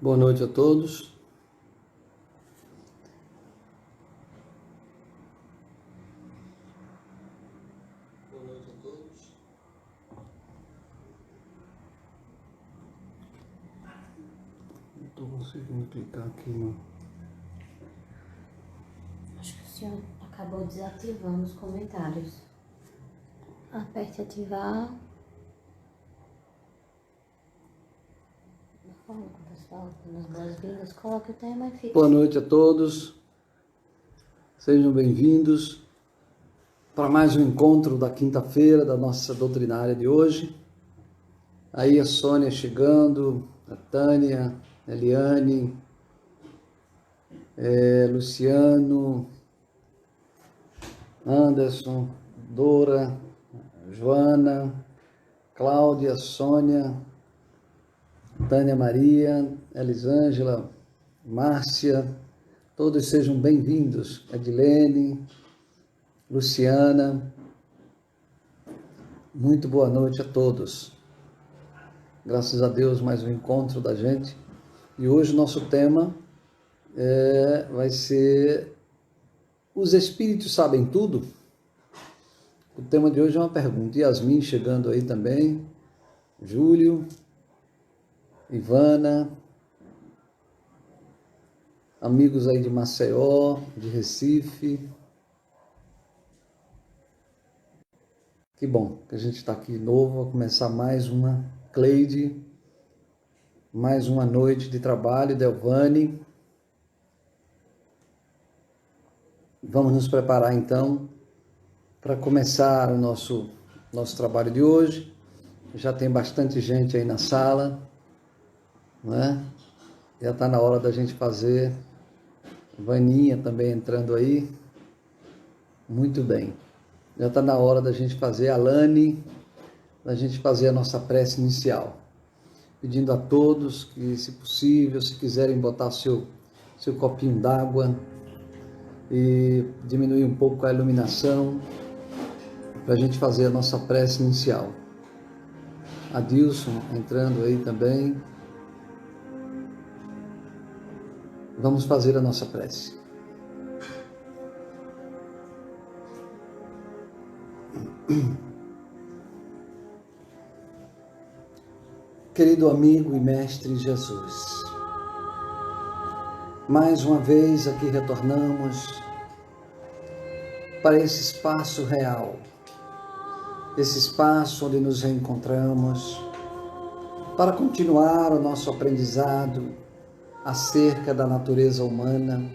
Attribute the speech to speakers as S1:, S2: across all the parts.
S1: Boa noite a todos. Boa noite a todos. Não estou conseguindo clicar aqui no...
S2: Acho que o senhor acabou desativando os comentários. Aperte ativar. Quando pessoal, nas boas-vindas, coloque o tema e fique.
S1: Boa noite a todos. Sejam bem-vindos para mais um encontro da quinta-feira da nossa doutrinária de hoje. Aí a Sônia chegando, a Tânia, a Eliane, Luciano, Anderson, Dora, Joana, Cláudia, Sônia, Tânia Maria, Elisângela, Márcia, todos sejam bem-vindos. Edilene, Luciana, muito boa noite a todos. Graças a Deus, mais um encontro da gente. E hoje o nosso tema vai ser: os Espíritos sabem tudo? O tema de hoje é uma pergunta. Yasmin chegando aí também, Júlio, Ivana, amigos aí de Maceió, de Recife. Que bom que a gente está aqui de novo, a começar mais uma. Cleide, mais uma noite de trabalho. Delvane. Vamos nos preparar então para começar o nosso trabalho de hoje. Já tem bastante gente aí na sala, né? Já está na hora da gente fazer. Vaninha também entrando aí. Muito bem. Já está na hora da gente fazer, Alane, da gente fazer a nossa prece inicial. Pedindo a todos que, se possível, se quiserem botar seu copinho d'água e diminuir um pouco a iluminação, para a gente fazer a nossa prece inicial. Adilson entrando aí também. Vamos fazer a nossa prece. Querido amigo e mestre Jesus, mais uma vez aqui retornamos para esse espaço real, esse espaço onde nos reencontramos, para continuar o nosso aprendizado acerca da natureza humana,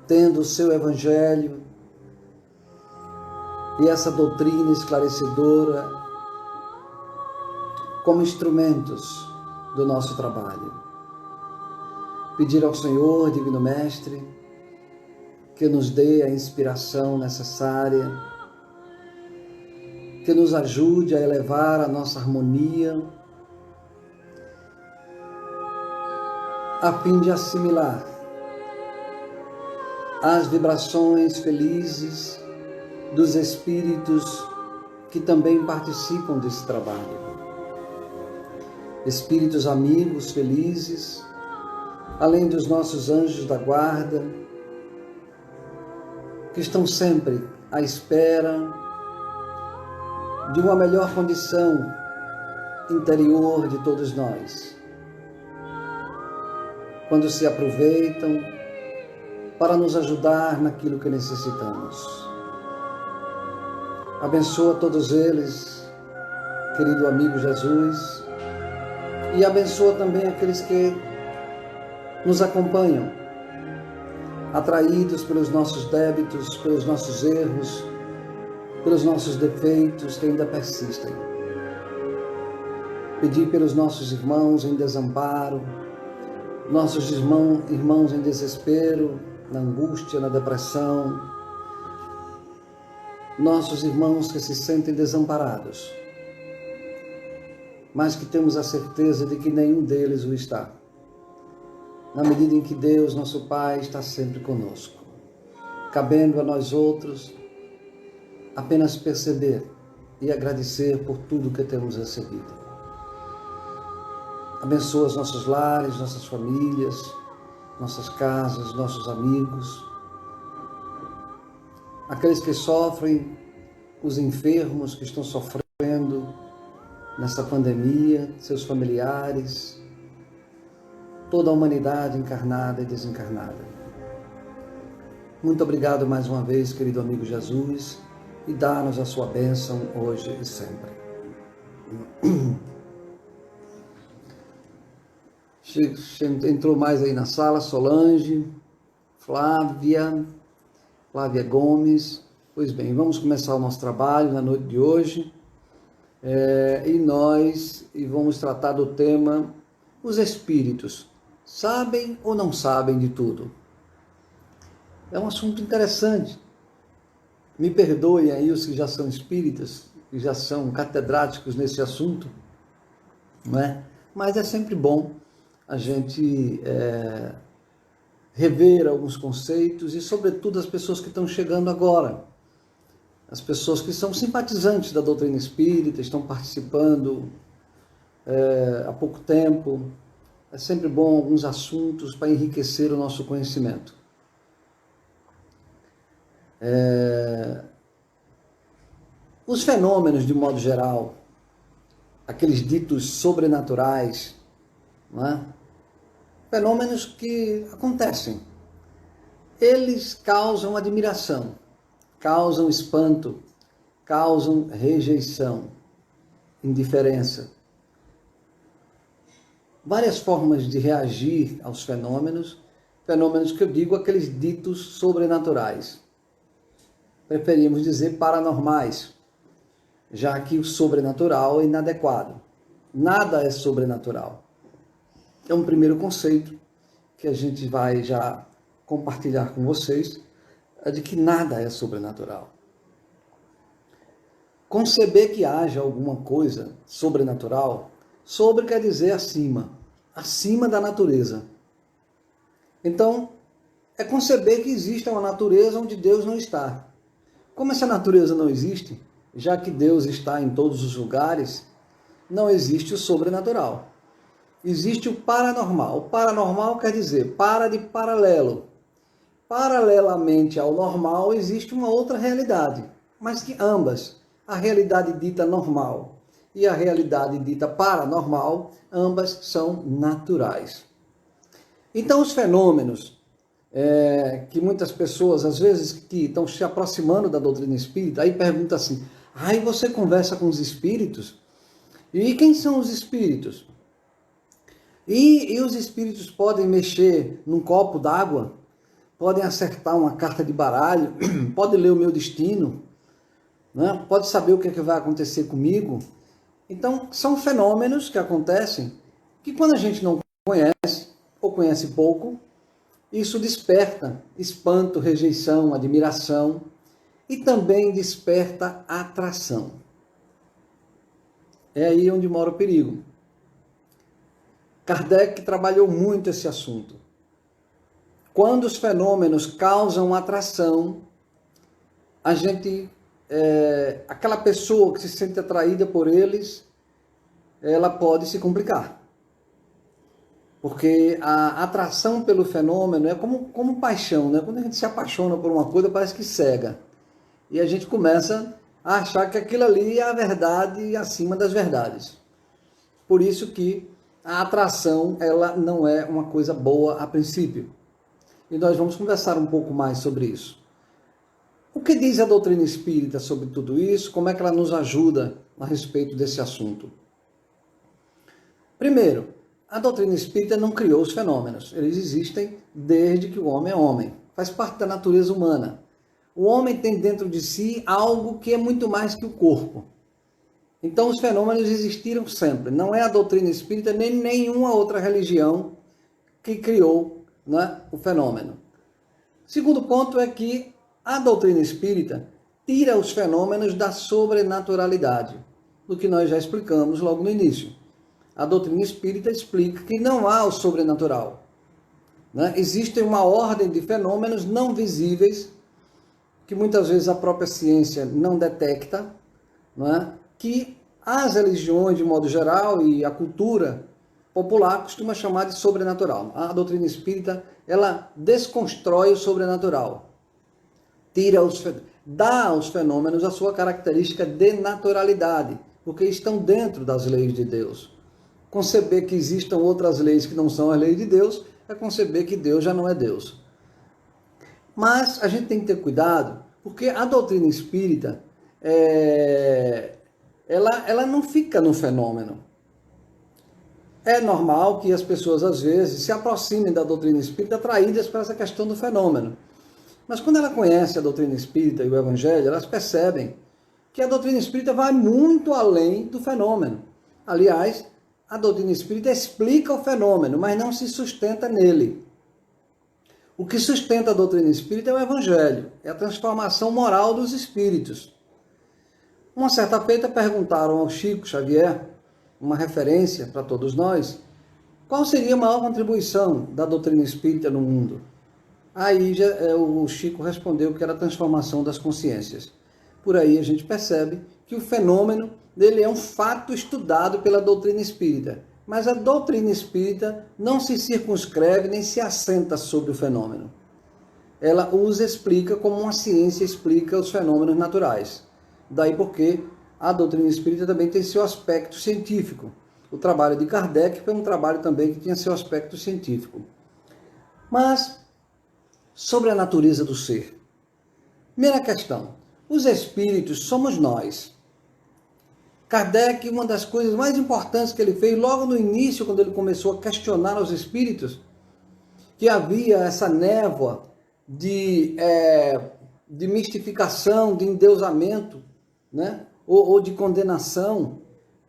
S1: tendo o seu Evangelho e essa doutrina esclarecedora como instrumentos do nosso trabalho. Pedir ao Senhor, Divino Mestre, que nos dê a inspiração necessária, que nos ajude a elevar a nossa harmonia, a fim de assimilar as vibrações felizes dos espíritos que também participam desse trabalho. Espíritos amigos, felizes, além dos nossos anjos da guarda, que estão sempre à espera de uma melhor condição interior de todos nós, quando se aproveitam para nos ajudar naquilo que necessitamos. Abençoa todos eles, querido amigo Jesus, e abençoa também aqueles que nos acompanham, atraídos pelos nossos débitos, pelos nossos erros, pelos nossos defeitos que ainda persistem. Pedir pelos nossos irmãos em desamparo, nossos irmãos em desespero, na angústia, na depressão, nossos irmãos que se sentem desamparados, mas que temos a certeza de que nenhum deles o está, na medida em que Deus, nosso Pai, está sempre conosco. Cabendo a nós outros apenas perceber e agradecer por tudo que temos recebido. Abençoa os nossos lares, nossas famílias, nossas casas, nossos amigos, aqueles que sofrem, os enfermos que estão sofrendo nessa pandemia, seus familiares, toda a humanidade encarnada e desencarnada. Muito obrigado mais uma vez, querido amigo Jesus, e dá-nos a sua bênção hoje e sempre. Entrou mais aí na sala, Solange, Flávia Gomes. Pois bem, vamos começar o nosso trabalho na noite de hoje. E vamos tratar do tema: os espíritos sabem ou não sabem de tudo? É um assunto interessante. Me perdoem aí os que já são espíritas, que já são catedráticos nesse assunto, não é? Mas é sempre bom a gente rever alguns conceitos e, sobretudo, as pessoas que estão chegando agora. As pessoas que são simpatizantes da doutrina espírita, estão participando há pouco tempo. É sempre bom alguns assuntos para enriquecer o nosso conhecimento. Os fenômenos, de modo geral, aqueles ditos sobrenaturais, não é? Fenômenos que acontecem, eles causam admiração, causam espanto, causam rejeição, indiferença. Várias formas de reagir aos fenômenos que eu digo, aqueles ditos sobrenaturais. Preferimos dizer paranormais, já que o sobrenatural é inadequado. Nada é sobrenatural. É um primeiro conceito que a gente vai já compartilhar com vocês, é de que nada é sobrenatural. Conceber que haja alguma coisa sobrenatural, sobre quer dizer acima da natureza. Então, é conceber que existe uma natureza onde Deus não está. Como essa natureza não existe, já que Deus está em todos os lugares, não existe o sobrenatural. Existe o paranormal. O paranormal quer dizer de paralelo. Paralelamente ao normal existe uma outra realidade, mas que ambas, a realidade dita normal e a realidade dita paranormal, ambas são naturais. Então os fenômenos que muitas pessoas, às vezes, que estão se aproximando da doutrina espírita, aí pergunta assim: aí você conversa com os espíritos? E quem são os espíritos? E os espíritos podem mexer num copo d'água? Podem acertar uma carta de baralho? Podem ler o meu destino? Né? Pode saber o que vai acontecer comigo? Então, são fenômenos que acontecem que, quando a gente não conhece, ou conhece pouco, isso desperta espanto, rejeição, admiração e também desperta atração. É aí onde mora o perigo. Kardec trabalhou muito esse assunto. Quando os fenômenos causam atração, a gente, aquela pessoa que se sente atraída por eles, ela pode se complicar. Porque a atração pelo fenômeno é como paixão, né? Quando a gente se apaixona por uma coisa, parece que cega. E a gente começa a achar que aquilo ali é a verdade acima das verdades. Por isso que a atração, ela não é uma coisa boa a princípio. E nós vamos conversar um pouco mais sobre isso. O que diz a doutrina espírita sobre tudo isso? Como é que ela nos ajuda a respeito desse assunto? Primeiro, a doutrina espírita não criou os fenômenos. Eles existem desde que o homem é homem. Faz parte da natureza humana. O homem tem dentro de si algo que é muito mais que o corpo. Então os fenômenos existiram sempre. Não é a doutrina espírita nem nenhuma outra religião que criou, né, o fenômeno. Segundo ponto é que a doutrina espírita tira os fenômenos da sobrenaturalidade, do que nós já explicamos logo no início. A doutrina espírita explica que não há o sobrenatural. Né? Existe uma ordem de fenômenos não visíveis, que muitas vezes a própria ciência não detecta, não é? Que as religiões, de modo geral, e a cultura popular costuma chamar de sobrenatural. A doutrina espírita, ela desconstrói o sobrenatural. Dá aos fenômenos a sua característica de naturalidade, porque estão dentro das leis de Deus. Conceber que existam outras leis que não são as leis de Deus é conceber que Deus já não é Deus. Mas a gente tem que ter cuidado, porque a doutrina espírita, ela não fica no fenômeno. É normal que as pessoas, às vezes, se aproximem da doutrina espírita atraídas para essa questão do fenômeno. Mas quando ela conhece a doutrina espírita e o evangelho, elas percebem que a doutrina espírita vai muito além do fenômeno. Aliás, a doutrina espírita explica o fenômeno, mas não se sustenta nele. O que sustenta a doutrina espírita é o evangelho, é a transformação moral dos espíritos. Uma certa feita perguntaram ao Chico Xavier, uma referência para todos nós, qual seria a maior contribuição da doutrina espírita no mundo? Aí o Chico respondeu que era a transformação das consciências. Por aí a gente percebe que o fenômeno dele é um fato estudado pela doutrina espírita, mas a doutrina espírita não se circunscreve nem se assenta sobre o fenômeno. Ela os explica como uma ciência explica os fenômenos naturais. Daí porque a doutrina espírita também tem seu aspecto científico. O trabalho de Kardec foi um trabalho também que tinha seu aspecto científico. Mas, sobre a natureza do ser. Primeira questão, os espíritos somos nós. Kardec, uma das coisas mais importantes que ele fez logo no início, quando ele começou a questionar os espíritos, que havia essa névoa de mistificação, de endeusamento, né? ou de condenação.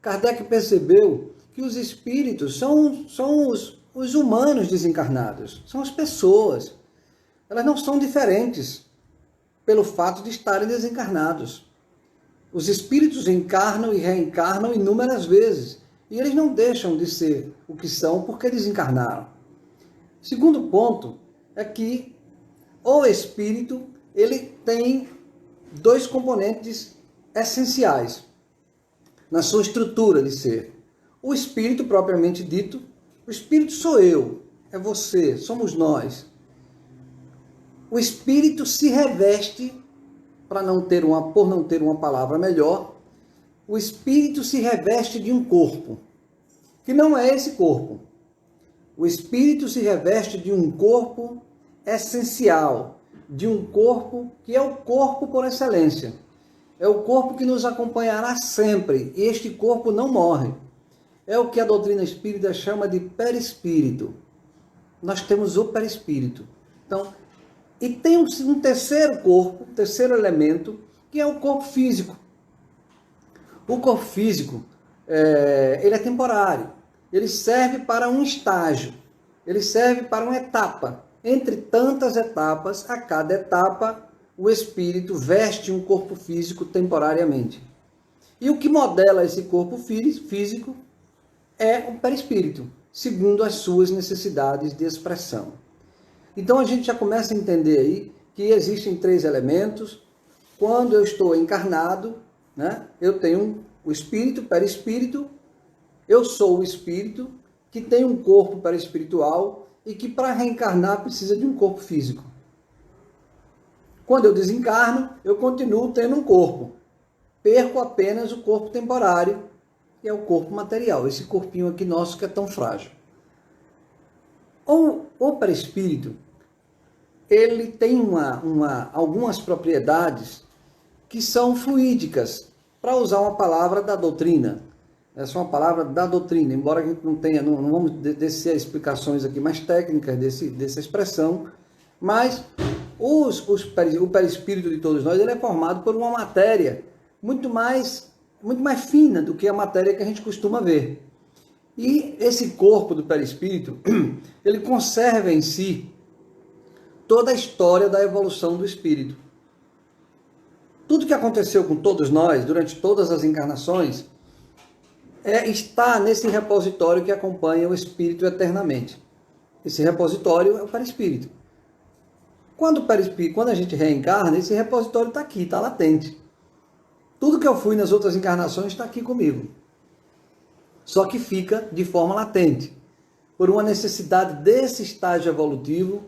S1: Kardec percebeu que os espíritos são os humanos desencarnados, são as pessoas. Elas não são diferentes pelo fato de estarem desencarnados. Os espíritos encarnam e reencarnam inúmeras vezes, e eles não deixam de ser o que são porque desencarnaram. Segundo ponto é que o espírito ele tem dois componentes essenciais na sua estrutura de ser. O espírito propriamente dito, o espírito sou eu, é você, somos nós. O espírito se reveste, por não ter uma palavra melhor, o espírito se reveste de um corpo, que não é esse corpo. O espírito se reveste de um corpo essencial, de um corpo que é o corpo por excelência. É o corpo que nos acompanhará sempre, e este corpo não morre. É o que a doutrina espírita chama de perispírito. Nós temos o perispírito. Então, e tem um terceiro corpo, um terceiro elemento, que é o corpo físico. O corpo físico, ele é temporário. Ele serve para um estágio. Ele serve para uma etapa. Entre tantas etapas, a cada etapa, o espírito veste um corpo físico temporariamente. E o que modela esse corpo físico é o perispírito, segundo as suas necessidades de expressão. Então a gente já começa a entender aí que existem três elementos. Quando eu estou encarnado, né, eu tenho o espírito, o perispírito, eu sou o espírito que tem um corpo perispiritual e que para reencarnar precisa de um corpo físico. Quando eu desencarno, eu continuo tendo um corpo. Perco apenas o corpo temporário, que é o corpo material, esse corpinho aqui nosso que é tão frágil. O perispírito, ele tem algumas propriedades que são fluídicas, para usar uma palavra da doutrina. Essa é uma palavra da doutrina, embora a gente não vamos descer explicações aqui mais técnicas dessa expressão, mas o perispírito de todos nós ele é formado por uma matéria muito mais fina do que a matéria que a gente costuma ver. E esse corpo do perispírito, ele conserva em si toda a história da evolução do espírito. Tudo que aconteceu com todos nós, durante todas as encarnações, está nesse repositório que acompanha o espírito eternamente. Esse repositório é o perispírito. Quando a gente reencarna, esse repositório está aqui, está latente. Tudo que eu fui nas outras encarnações está aqui comigo. só que fica de forma latente. Por uma necessidade desse estágio evolutivo,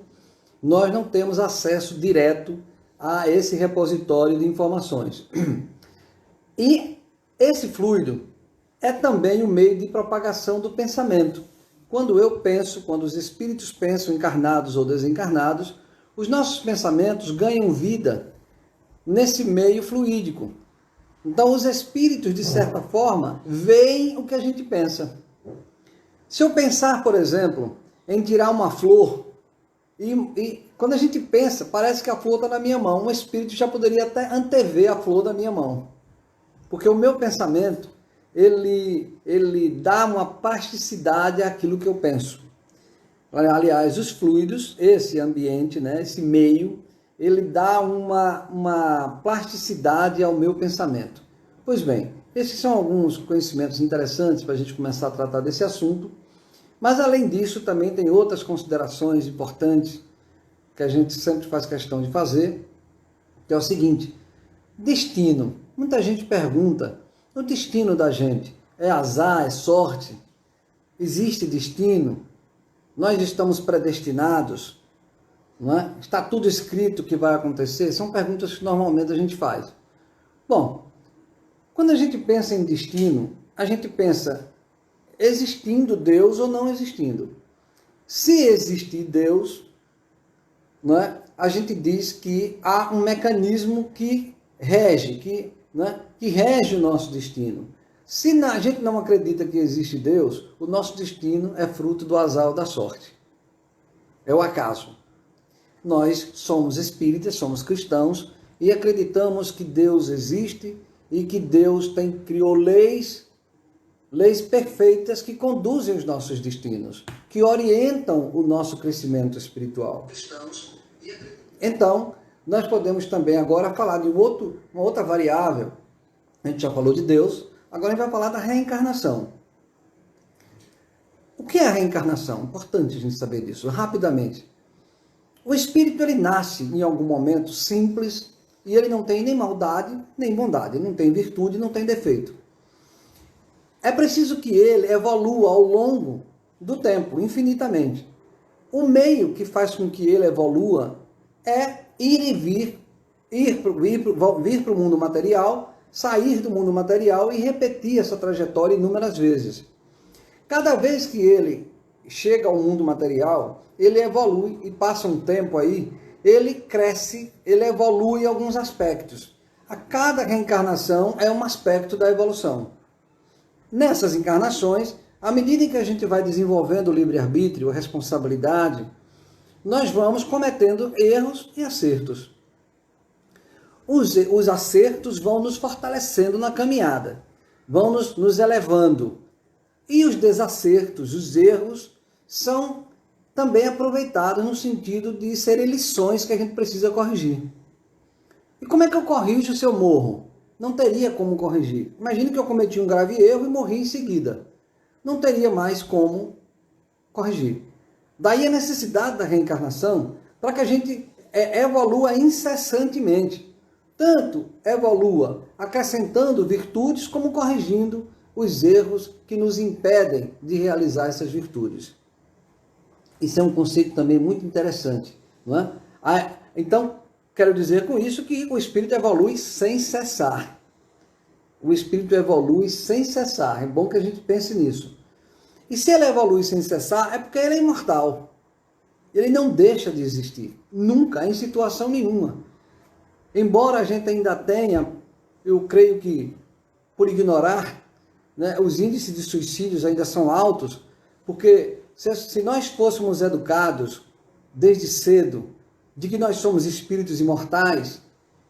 S1: nós não temos acesso direto a esse repositório de informações. E esse fluido é também o meio de propagação do pensamento. Quando eu penso, quando os espíritos pensam, encarnados ou desencarnados, os nossos pensamentos ganham vida nesse meio fluídico. Então, os espíritos, de certa forma, veem o que a gente pensa. Se eu pensar, por exemplo, em tirar uma flor, e quando a gente pensa, parece que a flor está na minha mão, um espírito já poderia até antever a flor da minha mão. Porque o meu pensamento, ele dá uma plasticidade àquilo que eu penso. Aliás, os fluidos, esse ambiente, né, esse meio, ele dá uma plasticidade ao meu pensamento. Pois bem, esses são alguns conhecimentos interessantes para a gente começar a tratar desse assunto. Mas, além disso, também tem outras considerações importantes que a gente sempre faz questão de fazer, que é o seguinte: destino. Muita gente pergunta, o destino da gente é azar, é sorte? Existe destino? Nós estamos predestinados? Não é? Está tudo escrito que vai acontecer? São perguntas que normalmente a gente faz. Bom, quando a gente pensa em destino, a gente pensa existindo Deus ou não existindo. Se existir Deus, não é? A gente diz que há um mecanismo que rege, que rege o nosso destino. Se a gente não acredita que existe Deus, o nosso destino é fruto do azar ou da sorte. É o acaso. Nós somos espíritas, somos cristãos e acreditamos que Deus existe e que Deus criou leis perfeitas que conduzem os nossos destinos, que orientam o nosso crescimento espiritual. Então, nós podemos também agora falar de uma outra variável. A gente já falou de Deus, agora a gente vai falar da reencarnação. O que é a reencarnação? Importante a gente saber disso, rapidamente. O espírito, ele nasce em algum momento simples e ele não tem nem maldade, nem bondade, ele não tem virtude, não tem defeito. É preciso que ele evolua ao longo do tempo, infinitamente. O meio que faz com que ele evolua é ir e vir para o mundo material, sair do mundo material e repetir essa trajetória inúmeras vezes. Cada vez que ele chega ao mundo material, ele evolui e passa um tempo aí, ele cresce, ele evolui em alguns aspectos. A cada reencarnação é um aspecto da evolução. Nessas encarnações, à medida em que a gente vai desenvolvendo o livre-arbítrio, a responsabilidade, nós vamos cometendo erros e acertos. Os acertos vão nos fortalecendo na caminhada, vão nos elevando. E os desacertos, os erros, são também aproveitados no sentido de serem lições que a gente precisa corrigir. E como é que eu corrijo se eu morro? Não teria como corrigir. Imagine que eu cometi um grave erro e morri em seguida. Não teria mais como corrigir. Daí a necessidade da reencarnação para que a gente evolua incessantemente. Tanto evolua acrescentando virtudes como corrigindo os erros que nos impedem de realizar essas virtudes. Isso é um conceito também muito interessante, não é? Então, quero dizer com isso que o espírito evolui sem cessar. O espírito evolui sem cessar. É bom que a gente pense nisso. E se ele evolui sem cessar, é porque ele é imortal. Ele não deixa de existir. Nunca, em situação nenhuma. Embora a gente ainda tenha, eu creio que, por ignorar, né, os índices de suicídios ainda são altos, porque se nós fôssemos educados desde cedo de que nós somos espíritos imortais,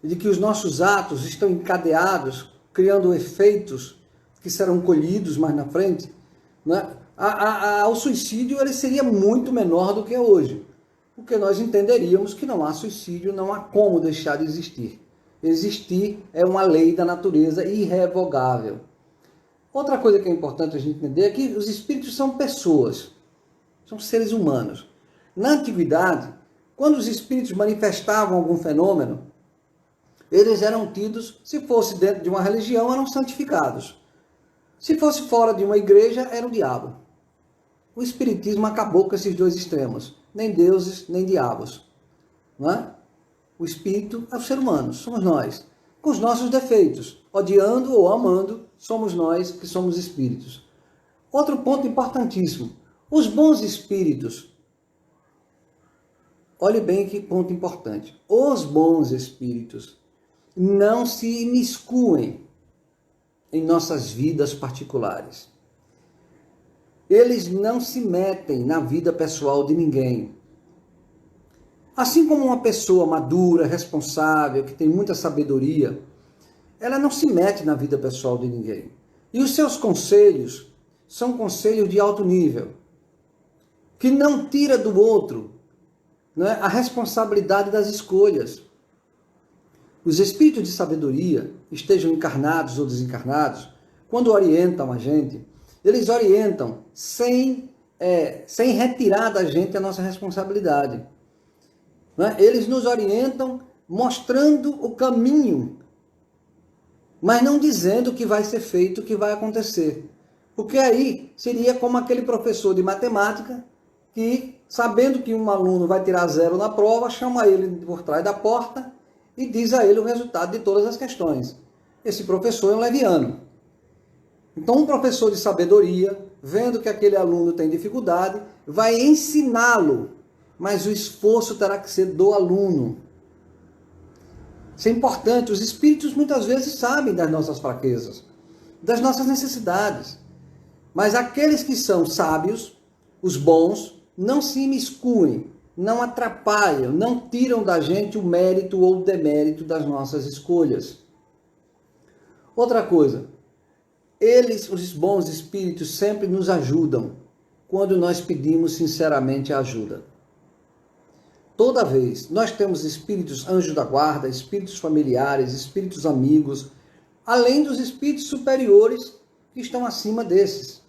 S1: e de que os nossos atos estão encadeados, criando efeitos que serão colhidos mais na frente, né? O suicídio ele seria muito menor do que é hoje, porque nós entenderíamos que não há suicídio, não há como deixar de existir. Existir é uma lei da natureza irrevogável. Outra coisa que é importante a gente entender é que os espíritos são pessoas, são seres humanos. Na antiguidade, quando os espíritos manifestavam algum fenômeno, eles eram tidos, se fosse dentro de uma religião, eram santificados. Se fosse fora de uma igreja, era o diabo. O Espiritismo acabou com esses dois extremos. Nem deuses, nem diabos. Não é? O Espírito é o ser humano, somos nós. Com os nossos defeitos. Odiando ou amando, somos nós que somos espíritos. Outro ponto importantíssimo. Os bons espíritos. Olhe bem que ponto importante. Os bons espíritos não se imiscuem em nossas vidas particulares. Eles não se metem na vida pessoal de ninguém. Assim como uma pessoa madura, responsável, que tem muita sabedoria, ela não se mete na vida pessoal de ninguém. E os seus conselhos são conselhos de alto nível, que não tira do outro, né, a responsabilidade das escolhas. Os espíritos de sabedoria, estejam encarnados ou desencarnados, quando orientam a gente, eles orientam sem retirar da gente a nossa responsabilidade. Né? Eles nos orientam mostrando o caminho, mas não dizendo o que vai ser feito, o que vai acontecer. Porque aí seria como aquele professor de matemática que, sabendo que um aluno vai tirar 0 na prova, chama ele por trás da porta e diz a ele o resultado de todas as questões. Esse professor é um leviano. Então, um professor de sabedoria, vendo que aquele aluno tem dificuldade, vai ensiná-lo, mas o esforço terá que ser do aluno. Isso é importante. Os espíritos muitas vezes sabem das nossas fraquezas, das nossas necessidades. Mas aqueles que são sábios, os bons, não se imiscuem, não atrapalham, não tiram da gente o mérito ou o demérito das nossas escolhas. Outra coisa, eles, os bons espíritos, sempre nos ajudam quando nós pedimos sinceramente a ajuda. Toda vez, nós temos espíritos anjos da guarda, espíritos familiares, espíritos amigos, além dos espíritos superiores que estão acima desses.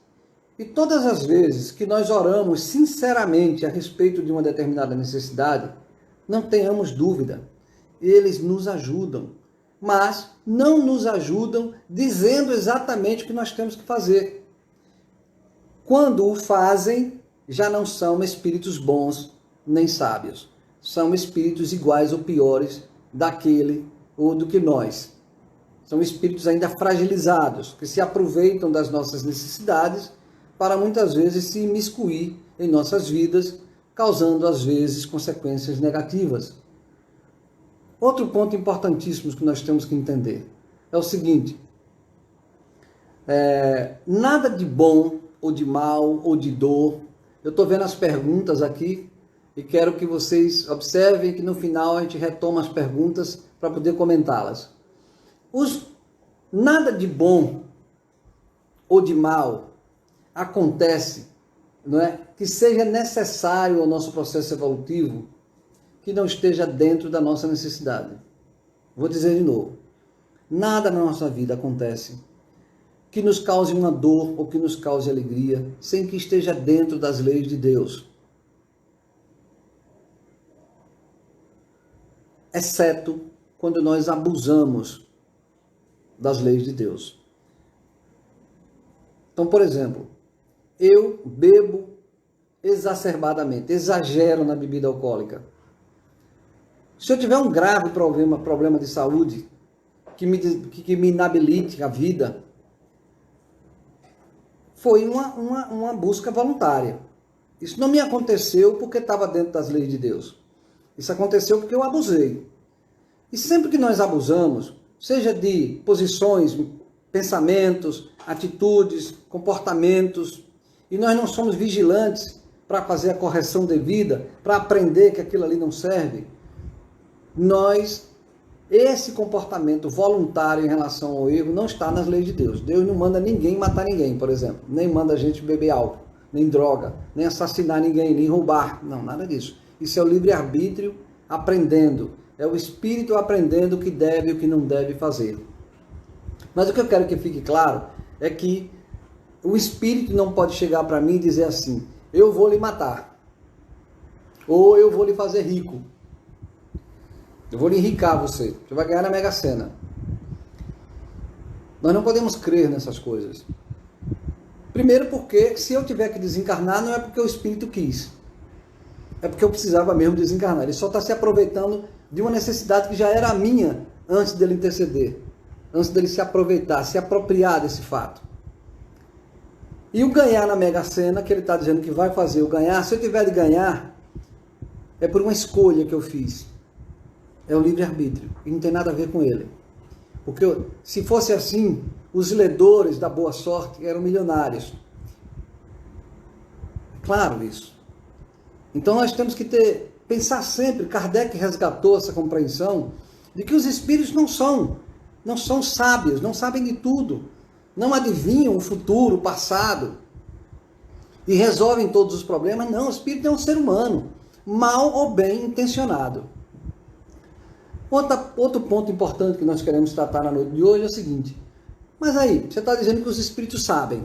S1: E todas as vezes que nós oramos sinceramente a respeito de uma determinada necessidade, não tenhamos dúvida, eles nos ajudam, mas não nos ajudam dizendo exatamente o que nós temos que fazer. Quando o fazem, já não são espíritos bons nem sábios. São espíritos iguais ou piores daquele ou do que nós. São espíritos ainda fragilizados, que se aproveitam das nossas necessidades para muitas vezes se imiscuir em nossas vidas, causando às vezes consequências negativas. Outro ponto importantíssimo que nós temos que entender é o seguinte: nada de bom ou de mal ou de dor. Eu estou vendo as perguntas aqui e quero que vocês observem que no final a gente retoma as perguntas para poder comentá-las. Nada de bom ou de mal acontece, não é, que seja necessário ao nosso processo evolutivo, que não esteja dentro da nossa necessidade. Vou dizer de novo. Nada na nossa vida acontece que nos cause uma dor ou que nos cause alegria, sem que esteja dentro das leis de Deus. Exceto quando nós abusamos das leis de Deus. Então, por exemplo, eu bebo exacerbadamente, exagero na bebida alcoólica. Se eu tiver um grave problema de saúde que me inabilite a vida, foi uma busca voluntária. Isso não me aconteceu porque estava dentro das leis de Deus. Isso aconteceu porque eu abusei. E sempre que nós abusamos, seja de posições, pensamentos, atitudes, comportamentos, e nós não somos vigilantes para fazer a correção devida, para aprender que aquilo ali não serve, esse comportamento voluntário em relação ao erro não está nas leis de Deus. Deus não manda ninguém matar ninguém, por exemplo. Nem manda a gente beber álcool, nem droga, nem assassinar ninguém, nem roubar. Não, nada disso. Isso é o livre-arbítrio aprendendo. É o espírito aprendendo o que deve e o que não deve fazer. Mas o que eu quero que fique claro é que o espírito não pode chegar para mim e dizer assim: eu vou lhe matar. Ou eu vou lhe fazer rico. Eu vou lhe enricar você vai ganhar na Mega Sena. Nós não podemos crer nessas coisas. Primeiro porque, se eu tiver que desencarnar, não é porque o espírito quis. É porque eu precisava mesmo desencarnar. Ele só está se aproveitando de uma necessidade que já era minha antes dele interceder. Antes dele se aproveitar, se apropriar desse fato. E o ganhar na Mega Sena, que ele está dizendo que vai fazer o ganhar, se eu tiver de ganhar, é por uma escolha que eu fiz. É o livre-arbítrio. E não tem nada a ver com ele. Porque se fosse assim, os ledores da boa sorte eram milionários. Claro isso. Então nós temos que pensar sempre, Kardec resgatou essa compreensão, de que os espíritos não são sábios, não sabem de tudo, não adivinham o futuro, o passado, e resolvem todos os problemas. Não, o espírito é um ser humano, mal ou bem intencionado. Outro ponto importante que nós queremos tratar na noite de hoje é o seguinte: mas aí, você está dizendo que os espíritos sabem,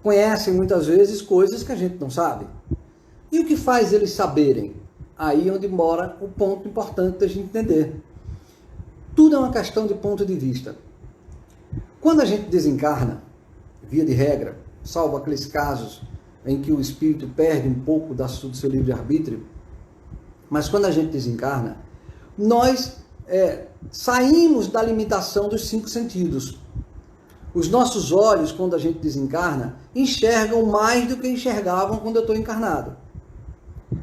S1: conhecem muitas vezes coisas que a gente não sabe. E o que faz eles saberem? Aí é onde mora o ponto importante da gente entender. Tudo é uma questão de ponto de vista. Quando a gente desencarna, via de regra, salvo aqueles casos em que o espírito perde um pouco do seu livre-arbítrio, mas quando a gente desencarna, nós saímos da limitação dos 5 sentidos. Os nossos olhos, quando a gente desencarna, enxergam mais do que enxergavam quando eu estou encarnado.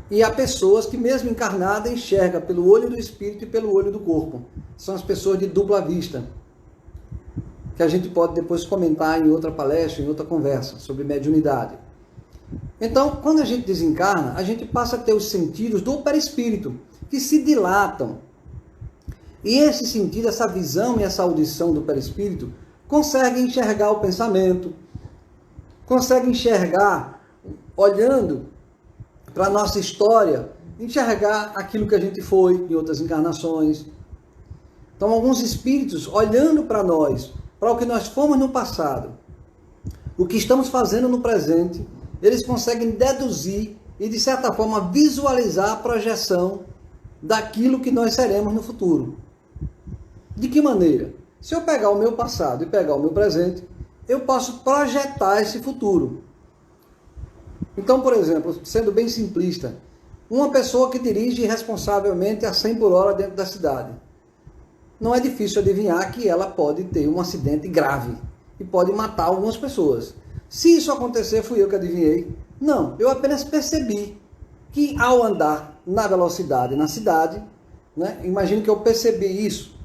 S1: E há pessoas que, mesmo encarnadas, enxergam pelo olho do espírito e pelo olho do corpo. São as pessoas de dupla vista, que a gente pode depois comentar em outra palestra, em outra conversa, sobre mediunidade. Então, quando a gente desencarna, a gente passa a ter os sentidos do perispírito, que se dilatam. E esse sentido, essa visão e essa audição do perispírito, conseguem enxergar o pensamento, conseguem enxergar, olhando para a nossa história, enxergar aquilo que a gente foi em outras encarnações. Então, alguns espíritos, olhando para nós, para o que nós fomos no passado, o que estamos fazendo no presente, eles conseguem deduzir e, de certa forma, visualizar a projeção daquilo que nós seremos no futuro. De que maneira? Se eu pegar o meu passado e pegar o meu presente, eu posso projetar esse futuro. Então, por exemplo, sendo bem simplista, uma pessoa que dirige irresponsavelmente a 100 por hora dentro da cidade, não é difícil adivinhar que ela pode ter um acidente grave e pode matar algumas pessoas. Se isso acontecer, fui eu que adivinhei? Não, eu apenas percebi que ao andar na velocidade na cidade, imagino que eu percebi isso,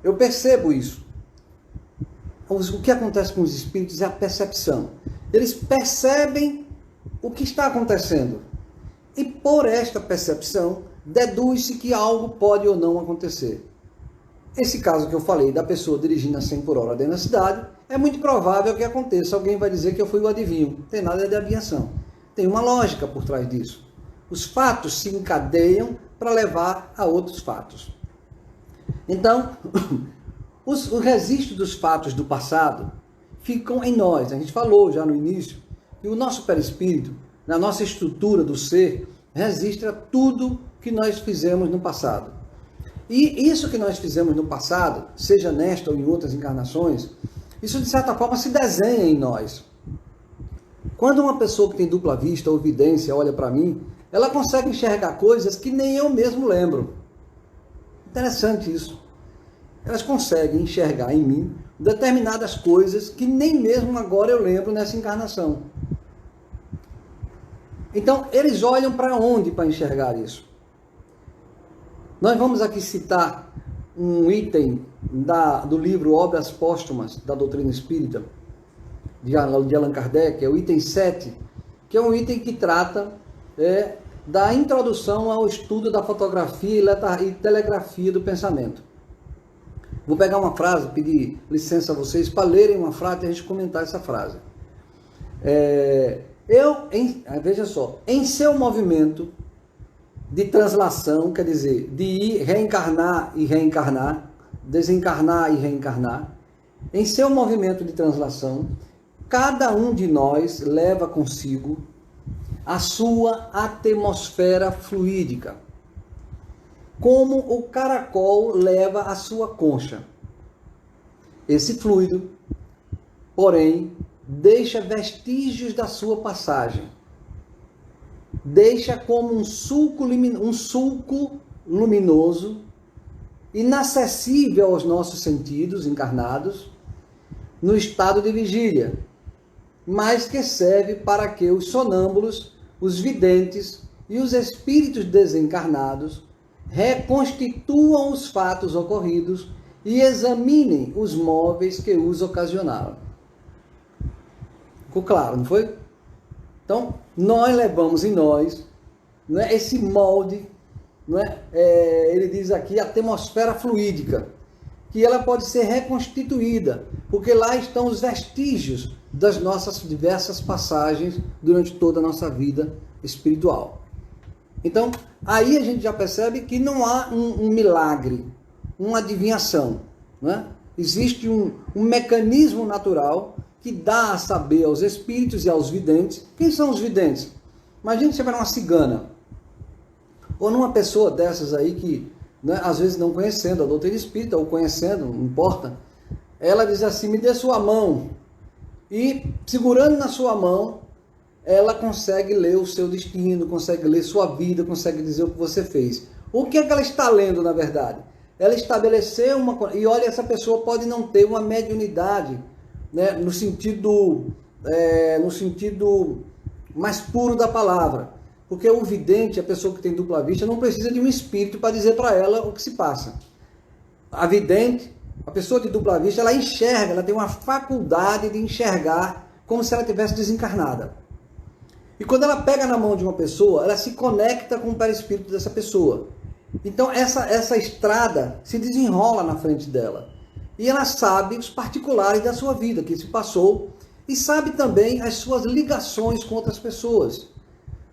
S1: eu percebo isso. O que acontece com os espíritos é a percepção. Eles percebem o que está acontecendo. E por esta percepção, deduz-se que algo pode ou não acontecer. Esse caso que eu falei da pessoa dirigindo a 100 por hora dentro da cidade, é muito provável que aconteça. Alguém vai dizer que eu fui o adivinho. Não tem nada de adivinhação. Tem uma lógica por trás disso. Os fatos se encadeiam para levar a outros fatos. Então, os registros dos fatos do passado ficam em nós. A gente falou já no início que o nosso perispírito, na nossa estrutura do ser, registra tudo que nós fizemos no passado. E isso que nós fizemos no passado, seja nesta ou em outras encarnações, isso de certa forma se desenha em nós. Quando uma pessoa que tem dupla vista ou vidência olha para mim, ela consegue enxergar coisas que nem eu mesmo lembro. Interessante isso. Elas conseguem enxergar em mim determinadas coisas que nem mesmo agora eu lembro nessa encarnação. Então, eles olham para onde para enxergar isso? Nós vamos aqui citar um item do livro Obras Póstumas da Doutrina Espírita, de Allan Kardec, é o item 7, que é um item que trata da introdução ao estudo da fotografia e telegrafia do pensamento. Vou pegar uma frase, pedir licença a vocês para lerem uma frase e a gente comentar essa frase. Veja só, em seu movimento de translação, quer dizer, de ir reencarnar e reencarnar, desencarnar e reencarnar, em seu movimento de translação, cada um de nós leva consigo a sua atmosfera fluídica, como o caracol leva a sua concha. Esse fluido, porém, deixa vestígios da sua passagem. Deixa como um sulco luminoso, inacessível aos nossos sentidos encarnados, no estado de vigília, mas que serve para que os sonâmbulos, os videntes e os espíritos desencarnados reconstituam os fatos ocorridos e examinem os móveis que os ocasionaram. Ficou claro, não foi? Então, nós levamos em nós, não é, esse molde, não é? Ele diz aqui, a atmosfera fluídica, que ela pode ser reconstituída, porque lá estão os vestígios das nossas diversas passagens durante toda a nossa vida espiritual. Então, aí a gente já percebe que não há um milagre, uma adivinhação, não é? Existe um mecanismo natural que dá a saber aos espíritos e aos videntes. Quem são os videntes? Imagina você vai numa cigana, ou numa pessoa dessas aí que, né, às vezes não conhecendo a doutrina espírita, ou conhecendo, não importa, ela diz assim, me dê sua mão, e segurando na sua mão, ela consegue ler o seu destino, consegue ler sua vida, consegue dizer o que você fez. O que é que ela está lendo, na verdade? Ela estabeleceu uma... E olha, essa pessoa pode não ter uma mediunidade, né, no sentido mais puro da palavra. Porque o vidente, a pessoa que tem dupla vista, não precisa de um espírito para dizer para ela o que se passa. A vidente, a pessoa de dupla vista, ela enxerga, ela tem uma faculdade de enxergar como se ela tivesse desencarnada. E quando ela pega na mão de uma pessoa, ela se conecta com o perispírito dessa pessoa. Então essa estrada se desenrola na frente dela. E ela sabe os particulares da sua vida, que se passou, e sabe também as suas ligações com outras pessoas.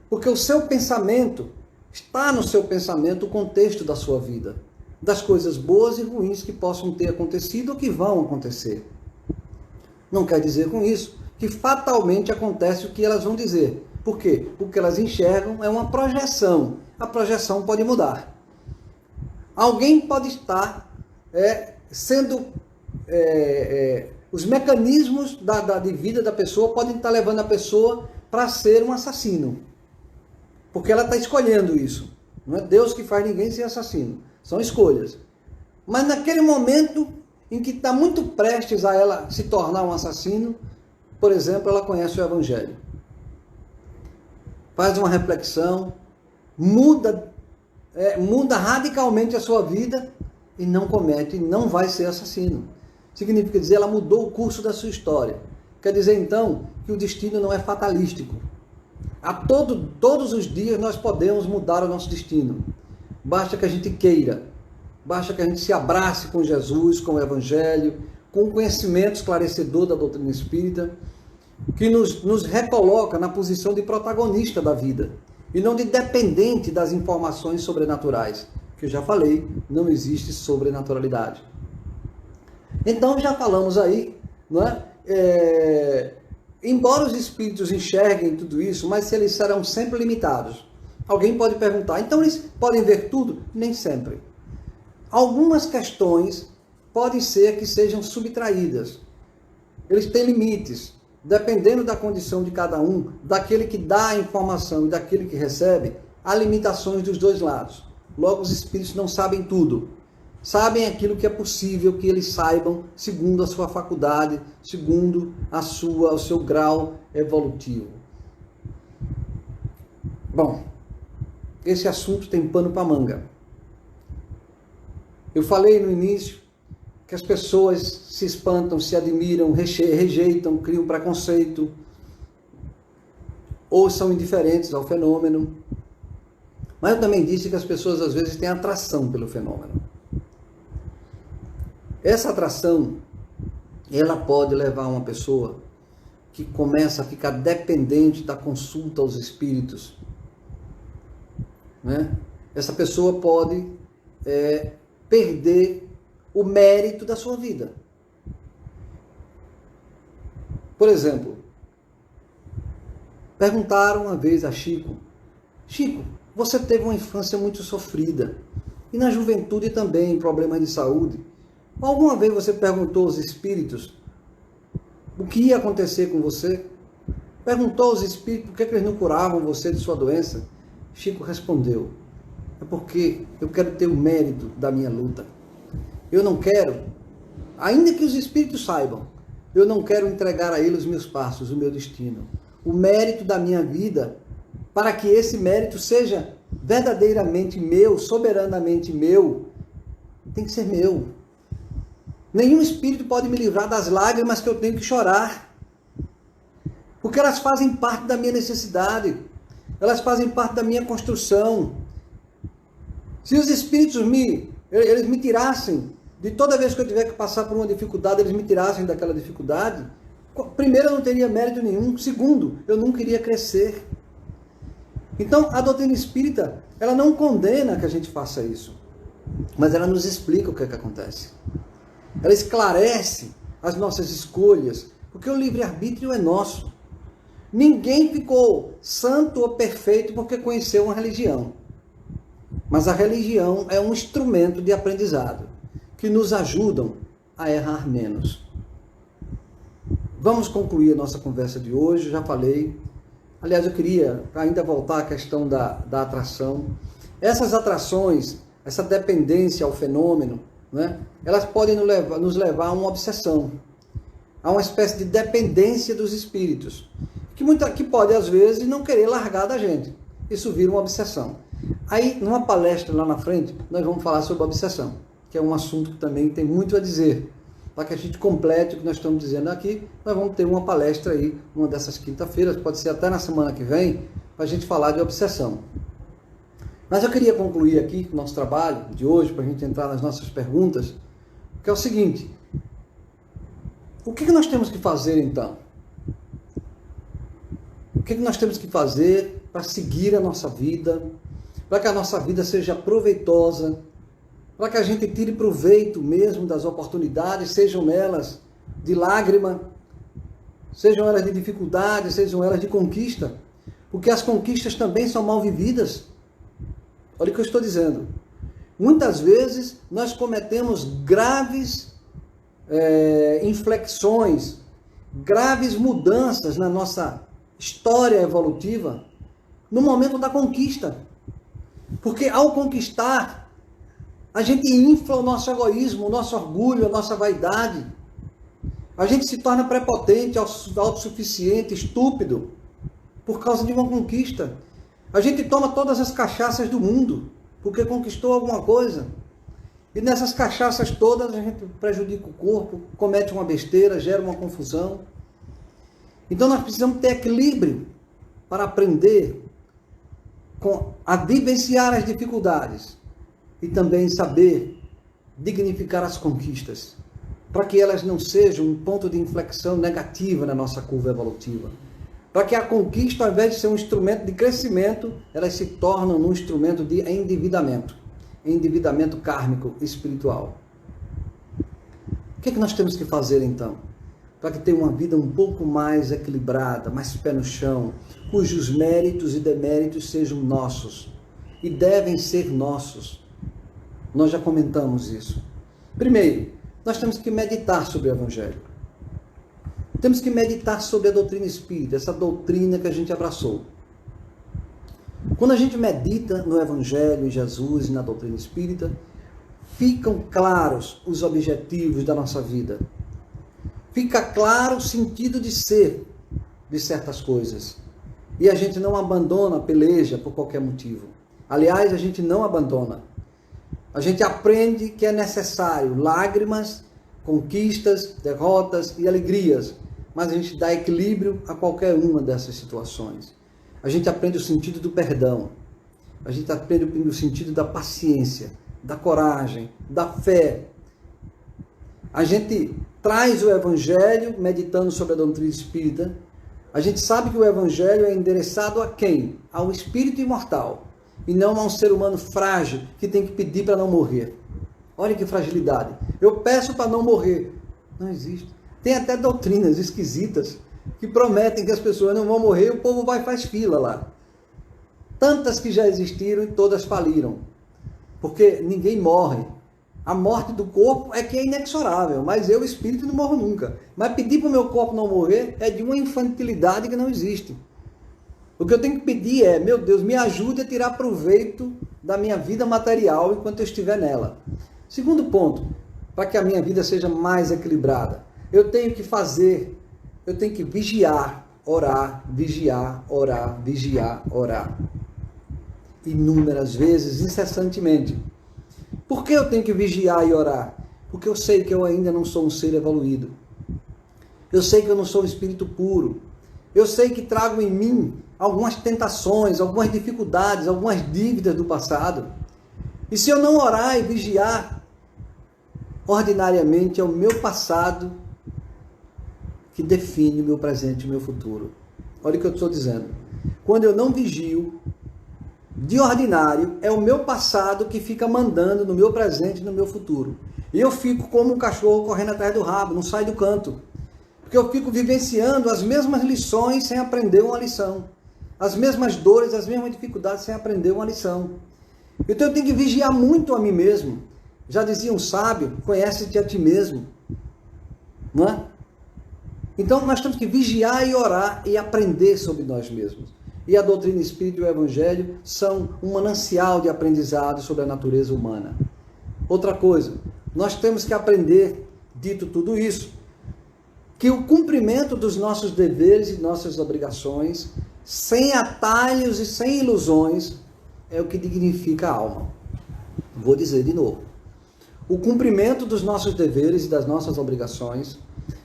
S1: Porque o seu pensamento, está no seu pensamento o contexto da sua vida, das coisas boas e ruins que possam ter acontecido ou que vão acontecer. Não quer dizer com isso que fatalmente acontece o que elas vão dizer. Por quê? Porque elas enxergam, é uma projeção. A projeção pode mudar. Alguém pode estar os mecanismos de vida da pessoa podem estar levando a pessoa para ser um assassino. Porque ela está escolhendo isso. Não é Deus que faz ninguém ser assassino. São escolhas. Mas naquele momento em que está muito prestes a ela se tornar um assassino, por exemplo, ela conhece o Evangelho. Faz uma reflexão, muda radicalmente a sua vida e não comete, não vai ser assassino. Significa dizer, ela mudou o curso da sua história. Quer dizer, então, que o destino não é fatalístico. Todos os dias nós podemos mudar o nosso destino. Basta que a gente queira. Basta que a gente se abrace com Jesus, com o Evangelho, com o conhecimento esclarecedor da doutrina espírita, que nos recoloca na posição de protagonista da vida e não de dependente das informações sobrenaturais. Que eu já falei, não existe sobrenaturalidade. Então já falamos aí, não é? Embora os espíritos enxerguem tudo isso, mas eles serão sempre limitados. Alguém pode perguntar, então eles podem ver tudo? Nem sempre. Algumas questões podem ser que sejam subtraídas. Eles têm limites. Dependendo da condição de cada um, daquele que dá a informação e daquele que recebe, há limitações dos dois lados. Logo, os espíritos não sabem tudo. Sabem aquilo que é possível que eles saibam, segundo a sua faculdade, segundo o seu grau evolutivo. Bom, esse assunto tem pano para manga. Eu falei no início que as pessoas se espantam, se admiram, rejeitam, criam preconceito, ou são indiferentes ao fenômeno. Mas eu também disse que as pessoas às vezes têm atração pelo fenômeno. Essa atração, ela pode levar uma pessoa que começa a ficar dependente da consulta aos espíritos, né? Essa pessoa pode perder o mérito da sua vida. Por exemplo, perguntaram uma vez a Chico, você teve uma infância muito sofrida, e na juventude também, problemas de saúde. Alguma vez você perguntou aos espíritos, o que ia acontecer com você? Perguntou aos espíritos por que eles não curavam você de sua doença? Chico respondeu: é porque eu quero ter o mérito da minha luta. Eu não quero, ainda que os espíritos saibam, eu não quero entregar a eles os meus passos, o meu destino. O mérito da minha vida, para que esse mérito seja verdadeiramente meu, soberanamente meu, tem que ser meu. Nenhum espírito pode me livrar das lágrimas que eu tenho que chorar, porque elas fazem parte da minha necessidade, elas fazem parte da minha construção. Se os espíritos eles me tirassem, de toda vez que eu tiver que passar por uma dificuldade, eles me tirassem daquela dificuldade, primeiro, eu não teria mérito nenhum. Segundo, eu nunca iria crescer. Então, a doutrina espírita, ela não condena que a gente faça isso, mas ela nos explica o que é que acontece. Ela esclarece as nossas escolhas, porque o livre-arbítrio é nosso. Ninguém ficou santo ou perfeito porque conheceu uma religião. Mas a religião é um instrumento de aprendizado que nos ajudam a errar menos. Vamos concluir a nossa conversa de hoje, já falei. Aliás, eu queria ainda voltar à questão da atração. Essas atrações, essa dependência ao fenômeno, né, elas podem nos levar a uma obsessão, a uma espécie de dependência dos espíritos, que pode, às vezes, não querer largar da gente. Isso vira uma obsessão. Aí, numa palestra lá na frente, nós vamos falar sobre obsessão, que é um assunto que também tem muito a dizer. Para que a gente complete o que nós estamos dizendo aqui, nós vamos ter uma palestra aí, uma dessas quinta-feiras, pode ser até na semana que vem, para a gente falar de obsessão. Mas eu queria concluir aqui o nosso trabalho de hoje, para a gente entrar nas nossas perguntas, que é o seguinte: o que nós temos que fazer então? O que nós temos que fazer para seguir a nossa vida, para que a nossa vida seja proveitosa, para que a gente tire proveito mesmo das oportunidades, sejam elas de lágrima, sejam elas de dificuldade, sejam elas de conquista, porque as conquistas também são mal vividas. Olha o que eu estou dizendo. Muitas vezes nós cometemos graves inflexões, graves mudanças na nossa história evolutiva no momento da conquista. Porque ao conquistar, a gente infla o nosso egoísmo, o nosso orgulho, a nossa vaidade. A gente se torna prepotente, autossuficiente, estúpido, por causa de uma conquista. A gente toma todas as cachaças do mundo, porque conquistou alguma coisa. E nessas cachaças todas, a gente prejudica o corpo, comete uma besteira, gera uma confusão. Então nós precisamos ter equilíbrio para aprender a vivenciar as dificuldades e também saber dignificar as conquistas, para que elas não sejam um ponto de inflexão negativa na nossa curva evolutiva. Para que a conquista, ao invés de ser um instrumento de crescimento, elas se tornam um instrumento de endividamento kármico espiritual. O que é que nós temos que fazer então? Para que tenha uma vida um pouco mais equilibrada, mais pé no chão, cujos méritos e deméritos sejam nossos e devem ser nossos. Nós já comentamos isso. Primeiro, nós temos que meditar sobre o Evangelho. Temos que meditar sobre a doutrina espírita, essa doutrina que a gente abraçou. Quando a gente medita no Evangelho, em Jesus e na doutrina espírita, ficam claros os objetivos da nossa vida. Fica claro o sentido de ser de certas coisas. E a gente não abandona a peleja por qualquer motivo. Aliás, a gente não abandona. A gente aprende que é necessário lágrimas, conquistas, derrotas e alegrias, mas a gente dá equilíbrio a qualquer uma dessas situações. A gente aprende o sentido do perdão, a gente aprende o sentido da paciência, da coragem, da fé. A gente traz o Evangelho meditando sobre a doutrina espírita. A gente sabe que o Evangelho é endereçado a quem? Ao espírito imortal, e não a um ser humano frágil que tem que pedir para não morrer. Olha que fragilidade. Eu peço para não morrer. Não existe. Tem até doutrinas esquisitas que prometem que as pessoas não vão morrer e o povo vai e faz fila lá. Tantas que já existiram e todas faliram. Porque ninguém morre. A morte do corpo é que é inexorável, mas eu, espírito, não morro nunca. Mas pedir para o meu corpo não morrer é de uma infantilidade que não existe. O que eu tenho que pedir é, meu Deus, me ajude a tirar proveito da minha vida material enquanto eu estiver nela. Segundo ponto, para que a minha vida seja mais equilibrada, eu tenho que vigiar, orar, vigiar, orar, vigiar, orar. Inúmeras vezes, incessantemente. Por que eu tenho que vigiar e orar? Porque eu sei que eu ainda não sou um ser evoluído. Eu sei que eu não sou um espírito puro. Eu sei que trago em mim algumas tentações, algumas dificuldades, algumas dívidas do passado. E se eu não orar e vigiar, ordinariamente é o meu passado que define o meu presente e o meu futuro. Olha o que eu estou dizendo. Quando eu não vigio, de ordinário, é o meu passado que fica mandando no meu presente e no meu futuro. E eu fico como um cachorro correndo atrás do rabo, não sai do canto. Porque eu fico vivenciando as mesmas lições sem aprender uma lição. As mesmas dores, as mesmas dificuldades sem aprender uma lição. Então eu tenho que vigiar muito a mim mesmo. Já dizia um sábio, conhece-te a ti mesmo. Não é? Então nós temos que vigiar e orar e aprender sobre nós mesmos. E a doutrina espírita e o evangelho são um manancial de aprendizado sobre a natureza humana. Outra coisa, nós temos que aprender, dito tudo isso, que o cumprimento dos nossos deveres e nossas obrigações, sem atalhos e sem ilusões, é o que dignifica a alma. Vou dizer de novo. O cumprimento dos nossos deveres e das nossas obrigações,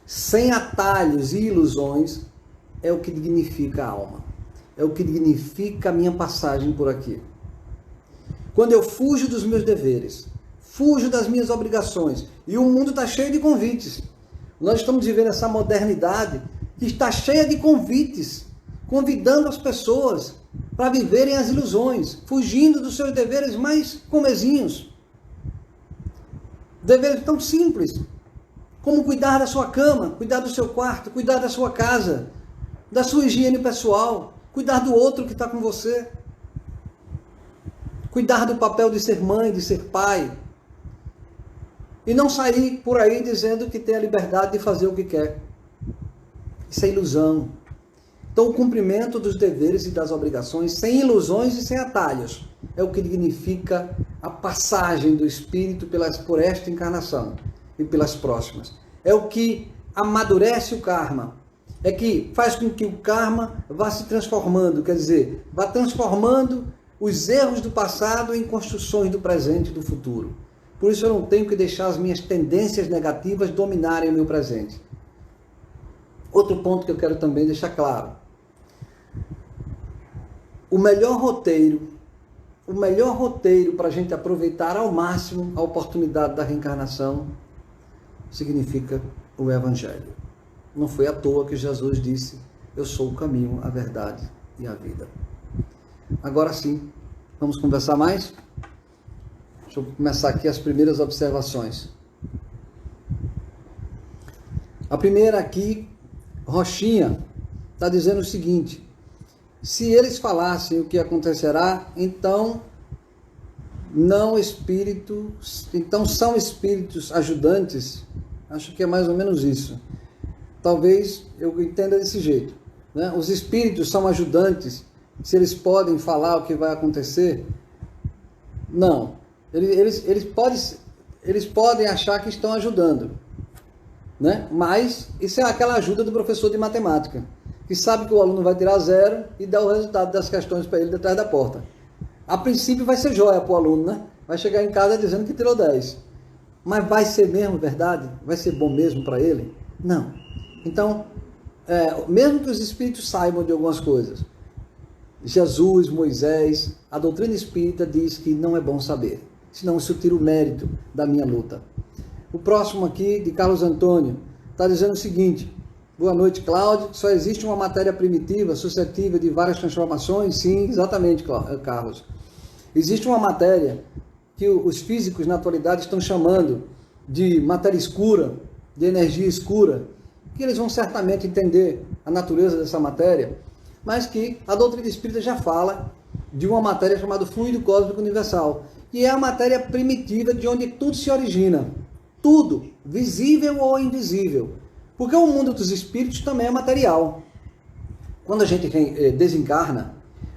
S1: sem atalhos e ilusões, é o que dignifica a alma. É o que dignifica a minha passagem por aqui. Quando eu fujo dos meus deveres, fujo das minhas obrigações, e o mundo está cheio de convites. Nós estamos vivendo essa modernidade que está cheia de convites, convidando as pessoas para viverem as ilusões, fugindo dos seus deveres mais comezinhos. Deveres tão simples, como cuidar da sua cama, cuidar do seu quarto, cuidar da sua casa, da sua higiene pessoal, cuidar do outro que está com você, cuidar do papel de ser mãe, de ser pai, e não sair por aí dizendo que tem a liberdade de fazer o que quer. Isso é ilusão. Então o cumprimento dos deveres e das obrigações, sem ilusões e sem atalhos, é o que dignifica a passagem do espírito por esta encarnação e pelas próximas. É o que amadurece o karma. É que faz com que o karma vá se transformando, quer dizer, vá transformando os erros do passado em construções do presente e do futuro. Por isso eu não tenho que deixar as minhas tendências negativas dominarem o meu presente. Outro ponto que eu quero também deixar claro. O melhor roteiro para a gente aproveitar ao máximo a oportunidade da reencarnação significa o Evangelho. Não foi à toa que Jesus disse, eu sou o caminho, a verdade e a vida. Agora sim, vamos conversar mais? Deixa eu começar aqui as primeiras observações. A primeira aqui, Rochinha, está dizendo o seguinte, se eles falassem o que acontecerá, então são espíritos ajudantes, acho que é mais ou menos isso. Talvez eu entenda desse jeito, né? Os espíritos são ajudantes, se eles podem falar o que vai acontecer? Não. Eles podem achar que estão ajudando, né? Mas isso é aquela ajuda do professor de matemática, que sabe que o aluno vai tirar 0 e dá o resultado das questões para ele detrás da porta. A princípio vai ser joia para o aluno, né? Vai chegar em casa dizendo que tirou 10. Mas vai ser mesmo verdade? Vai ser bom mesmo para ele? Não. Então, mesmo que os espíritos saibam de algumas coisas, Jesus, Moisés, a doutrina espírita diz que não é bom saber, senão isso tira o mérito da minha luta. O próximo aqui, de Carlos Antônio, está dizendo o seguinte, boa noite, Cláudio, só existe uma matéria primitiva suscetível de várias transformações? Sim, exatamente, Carlos. Existe uma matéria que os físicos na atualidade estão chamando de matéria escura, de energia escura, que eles vão certamente entender a natureza dessa matéria, mas que a doutrina espírita já fala de uma matéria chamada fluido cósmico universal, que é a matéria primitiva de onde tudo se origina. Tudo, visível ou invisível. Porque o mundo dos espíritos também é material. Quando a gente desencarna,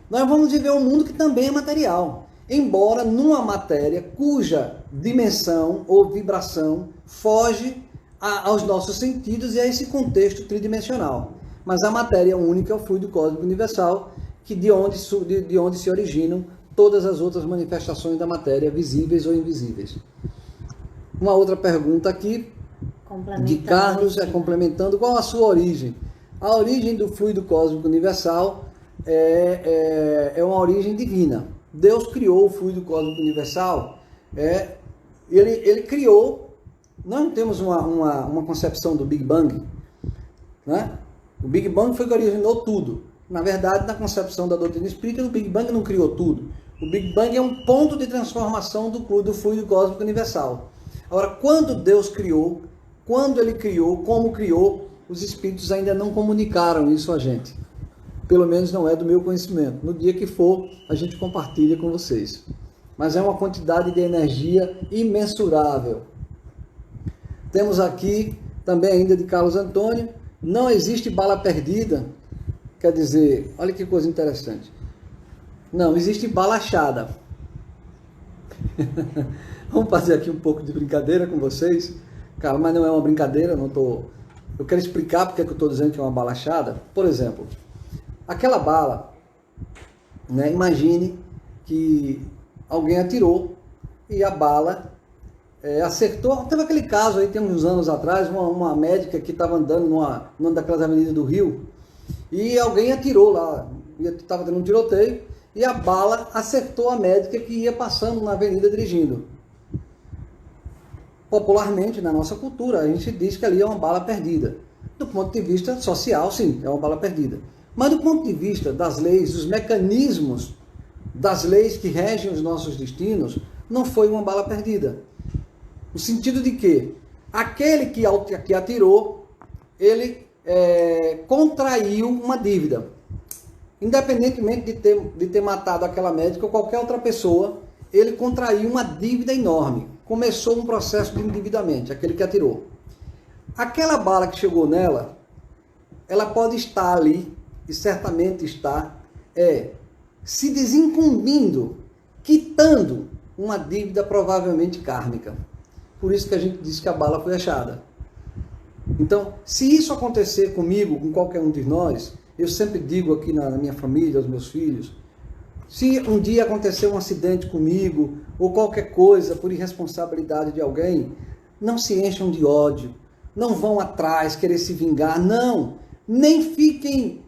S1: nós vamos viver um mundo que também é material. Embora numa matéria cuja dimensão ou vibração foge aos nossos sentidos e a esse contexto tridimensional. Mas a matéria única é o fluido cósmico universal, que de onde se originam todas as outras manifestações da matéria, visíveis ou invisíveis. Uma outra pergunta aqui, de Carlos, complementando, qual a sua origem? A origem do fluido cósmico universal é uma origem divina. Deus criou o fluido cósmico universal, ele criou, nós não temos uma concepção do Big Bang, né? O Big Bang foi que originou tudo. Na verdade, na concepção da doutrina espírita, o Big Bang não criou tudo. O Big Bang é um ponto de transformação do fluido cósmico universal. Agora, quando Deus criou, quando Ele criou, como criou, os espíritos ainda não comunicaram isso a gente. Pelo menos não é do meu conhecimento. No dia que for, a gente compartilha com vocês. Mas é uma quantidade de energia imensurável. Temos aqui, também ainda de Carlos Antônio, não existe bala perdida. Quer dizer, olha que coisa interessante. Não, existe bala achada. Vamos fazer aqui um pouco de brincadeira com vocês. Cara, mas não é uma brincadeira, eu quero explicar porque eu estou dizendo que é uma bala achada. Por exemplo, aquela bala, né, imagine que alguém atirou e a bala acertou. Teve aquele caso aí, tem uns anos atrás, uma médica que estava andando numa daquelas avenidas do Rio e alguém atirou lá, estava tendo um tiroteio e a bala acertou a médica que ia passando na avenida dirigindo. Popularmente, na nossa cultura, a gente diz que ali é uma bala perdida. Do ponto de vista social, sim, é uma bala perdida. Mas do ponto de vista das leis, dos mecanismos das leis que regem os nossos destinos, não foi uma bala perdida. No sentido de que aquele que atirou, ele contraiu uma dívida. Independentemente de ter matado aquela médica ou qualquer outra pessoa, ele contraiu uma dívida enorme. Começou um processo de endividamento, aquele que atirou. Aquela bala que chegou nela, ela pode estar ali, e certamente está, se desincumbindo, quitando uma dívida provavelmente kármica. Por isso que a gente diz que a bala foi achada. Então, se isso acontecer comigo, com qualquer um de nós, eu sempre digo aqui na minha família, aos meus filhos, se um dia acontecer um acidente comigo, ou qualquer coisa por irresponsabilidade de alguém, não se encham de ódio, não vão atrás querer se vingar, não, nem fiquem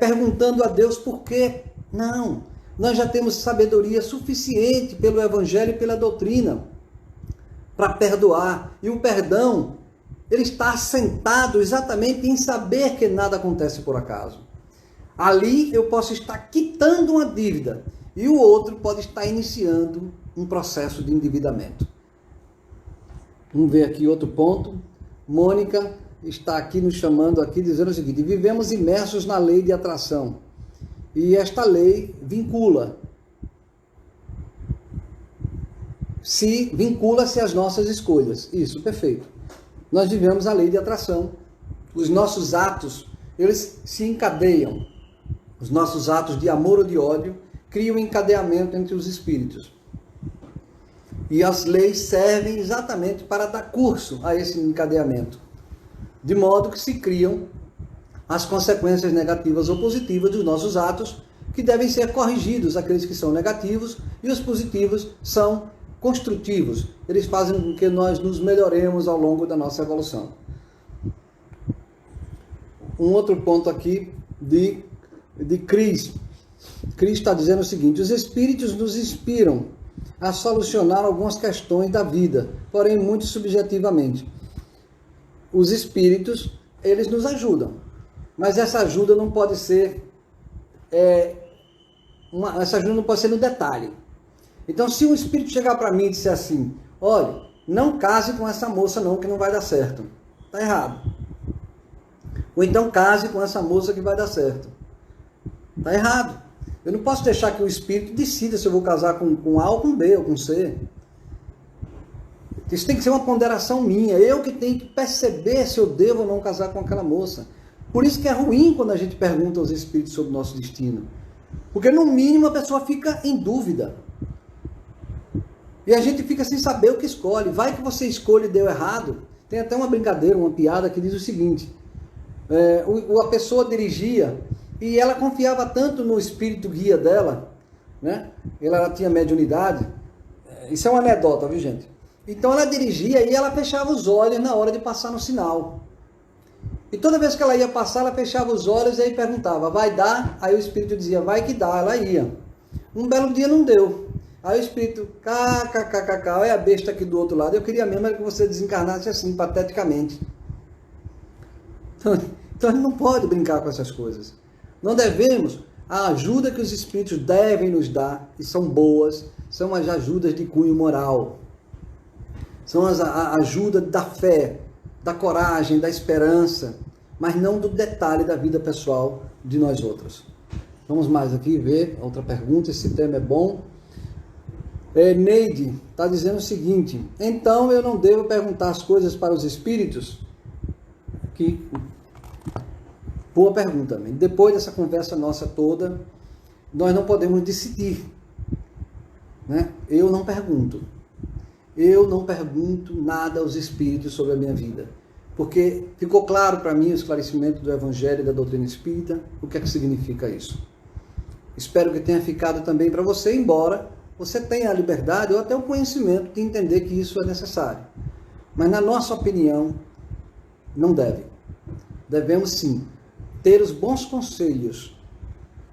S1: perguntando a Deus por quê, não. Nós já temos sabedoria suficiente pelo Evangelho e pela doutrina para perdoar, e o perdão, ele está assentado exatamente em saber que nada acontece por acaso. Ali eu posso estar quitando uma dívida e o outro pode estar iniciando um processo de endividamento. Vamos ver aqui outro ponto. Mônica está aqui nos chamando, aqui dizendo o seguinte: vivemos imersos na lei de atração e esta lei vincula-se às nossas escolhas. Isso, perfeito. Nós vivemos a lei de atração. Os nossos atos, eles se encadeiam. Os nossos atos de amor ou de ódio criam um encadeamento entre os espíritos. E as leis servem exatamente para dar curso a esse encadeamento. De modo que se criam as consequências negativas ou positivas dos nossos atos, que devem ser corrigidos, aqueles que são negativos, e os positivos são construtivos. Eles fazem com que nós nos melhoremos ao longo da nossa evolução. Um outro ponto aqui de Cris. Cris está dizendo o seguinte: os espíritos nos inspiram a solucionar algumas questões da vida, porém muito subjetivamente. Os espíritos, eles nos ajudam, mas essa ajuda não pode ser essa ajuda não pode ser no detalhe. Então, se um espírito chegar para mim e disser assim: olha, não case com essa moça não, que não vai dar certo, está errado. Ou então case com essa moça que vai dar certo, está errado. Eu não posso deixar que o espírito decida se eu vou casar com A ou com B ou com C. Isso tem que ser uma ponderação minha. Eu que tenho que perceber se eu devo ou não casar com aquela moça. Por isso que é ruim quando a gente pergunta aos espíritos sobre o nosso destino. Porque no mínimo a pessoa fica em dúvida. E a gente fica sem saber o que escolhe. Vai que você escolhe e deu errado. Tem até uma brincadeira, uma piada que diz o seguinte. A pessoa dirigia e ela confiava tanto no espírito guia dela, né? Ela tinha mediunidade. Isso é uma anedota, viu, gente? Então ela dirigia e ela fechava os olhos na hora de passar no sinal. E toda vez que ela ia passar, ela fechava os olhos e aí perguntava, vai dar? Aí o espírito dizia, vai que dá. Ela ia. Um belo dia não deu. Aí o espírito, olha a besta aqui do outro lado. Eu queria mesmo que você desencarnasse assim, pateticamente. Então a gente não pode brincar com essas coisas. Não devemos. A ajuda que os espíritos devem nos dar, e são boas, são as ajudas de cunho moral. São a ajuda da fé, da coragem, da esperança, mas não do detalhe da vida pessoal de nós outros. Vamos mais aqui ver outra pergunta, esse tema é bom. Neide está dizendo o seguinte, então eu não devo perguntar as coisas para os espíritos? Boa pergunta. Depois dessa conversa nossa toda, nós não podemos decidir. Né? Eu não pergunto nada aos espíritos sobre a minha vida. Porque ficou claro para mim o esclarecimento do Evangelho e da doutrina espírita, o que é que significa isso. Espero que tenha ficado também para você, embora você tenha a liberdade ou até o conhecimento de entender que isso é necessário. Mas na nossa opinião, não deve. Devemos sim ter os bons conselhos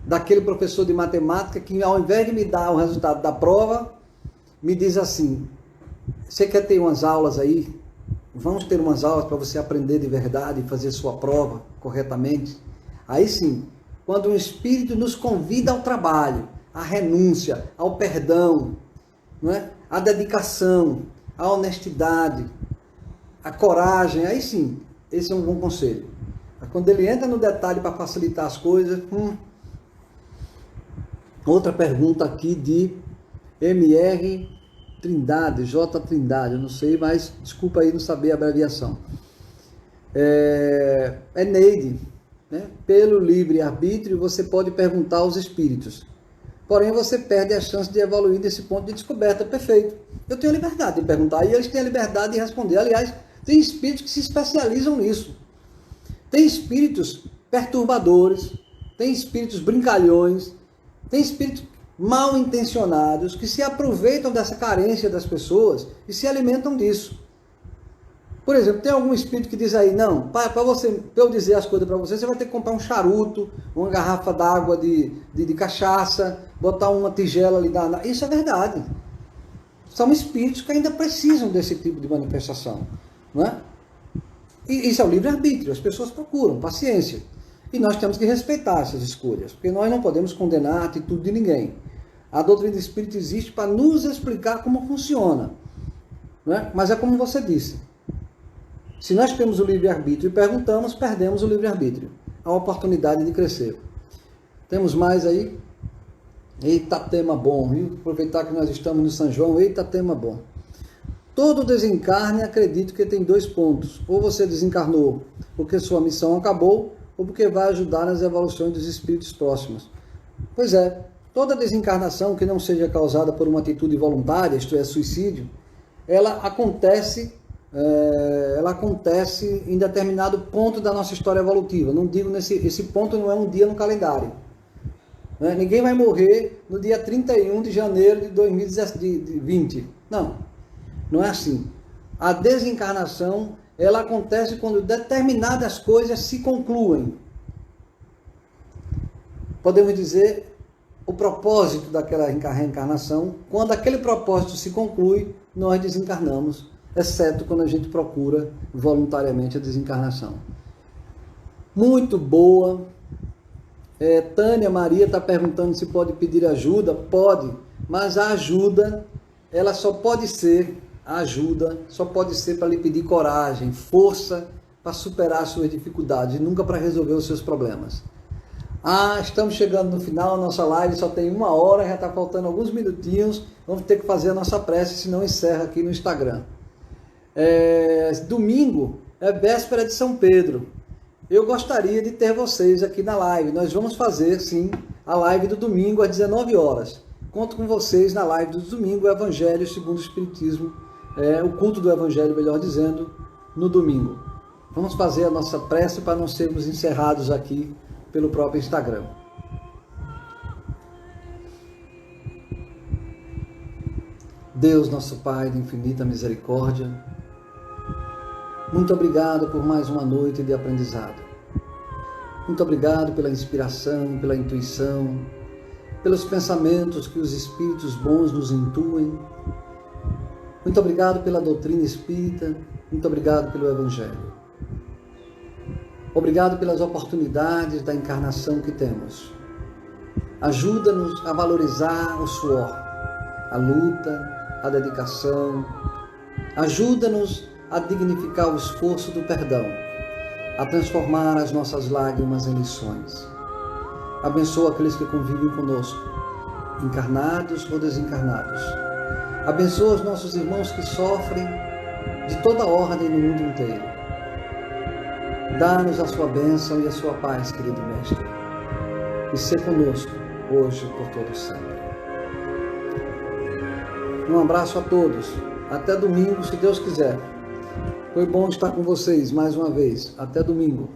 S1: daquele professor de matemática que, ao invés de me dar o resultado da prova, me diz assim, você quer ter umas aulas aí? Vamos ter umas aulas para você aprender de verdade e fazer sua prova corretamente? Aí sim, quando um espírito nos convida ao trabalho, à renúncia, ao perdão, não é? À dedicação, à honestidade, à coragem, aí sim, esse é um bom conselho. Mas quando ele entra no detalhe para facilitar as coisas... Outra pergunta aqui de MR Trindade, J Trindade, eu não sei, mas desculpa aí não saber a abreviação. É Neide, né? Pelo livre-arbítrio você pode perguntar aos espíritos. Porém, você perde a chance de evoluir desse ponto de descoberta. Perfeito. Eu tenho a liberdade de perguntar e eles têm a liberdade de responder. Aliás, tem espíritos que se especializam nisso. Tem espíritos perturbadores, tem espíritos brincalhões, tem espíritos mal intencionados que se aproveitam dessa carência das pessoas e se alimentam disso. Por exemplo, tem algum espírito que diz aí, não, para eu dizer as coisas para você, você vai ter que comprar um charuto, uma garrafa d'água de cachaça, botar uma tigela ali. Isso é verdade. São espíritos que ainda precisam desse tipo de manifestação. Não é? E isso é o livre-arbítrio, as pessoas procuram, paciência. E nós temos que respeitar essas escolhas, porque nós não podemos condenar a atitude de ninguém. A doutrina do Espírito existe para nos explicar como funciona. Não é? Mas é como você disse. Se nós temos o livre-arbítrio e perguntamos, perdemos o livre-arbítrio. A oportunidade de crescer. Temos mais aí? Eita tema bom, viu? Aproveitar que nós estamos no São João, eita tema bom. Todo desencarne, acredito que tem 2 pontos. Ou você desencarnou porque sua missão acabou, ou porque vai ajudar nas evoluções dos espíritos próximos. Pois é, toda desencarnação que não seja causada por uma atitude voluntária, isto é, suicídio, ela acontece em determinado ponto da nossa história evolutiva. Não digo esse ponto não é um dia no calendário. Né? Ninguém vai morrer no dia 31 de janeiro de 2020. Não é assim. A desencarnação, ela acontece quando determinadas coisas se concluem. Podemos dizer o propósito daquela reencarnação. Quando aquele propósito se conclui, nós desencarnamos, exceto quando a gente procura voluntariamente a desencarnação. Muito boa. Tânia Maria está perguntando se pode pedir ajuda. Pode, mas a ajuda, ela só pode ser para lhe pedir coragem, força para superar as suas dificuldades, nunca para resolver os seus problemas. Estamos chegando no final, a nossa live só tem 1 hora, já está faltando alguns minutinhos. Vamos ter que fazer a nossa prece, senão encerra aqui no Instagram. Domingo é véspera de São Pedro. Eu gostaria de ter vocês aqui na live. Nós vamos fazer, sim, a live do domingo às 19 horas. Conto com vocês na live do domingo, o Evangelho segundo o Espiritismo, o culto do Evangelho, melhor dizendo, no domingo. Vamos fazer a nossa prece para não sermos encerrados aqui pelo próprio Instagram. Deus, nosso Pai de infinita misericórdia, muito obrigado por mais uma noite de aprendizado. Muito obrigado pela inspiração, pela intuição, pelos pensamentos que os Espíritos bons nos intuem. Muito obrigado pela doutrina espírita, muito obrigado pelo Evangelho. Obrigado pelas oportunidades da encarnação que temos. Ajuda-nos a valorizar o suor, a luta, a dedicação. Ajuda-nos a dignificar o esforço do perdão, a transformar as nossas lágrimas em lições. Abençoa aqueles que convivem conosco, encarnados ou desencarnados. Abençoa os nossos irmãos que sofrem de toda ordem no mundo inteiro. Dá-nos a sua bênção e a sua paz, querido Mestre, e ser conosco, hoje e por todo sempre. Um abraço a todos. Até domingo, se Deus quiser. Foi bom estar com vocês mais uma vez. Até domingo.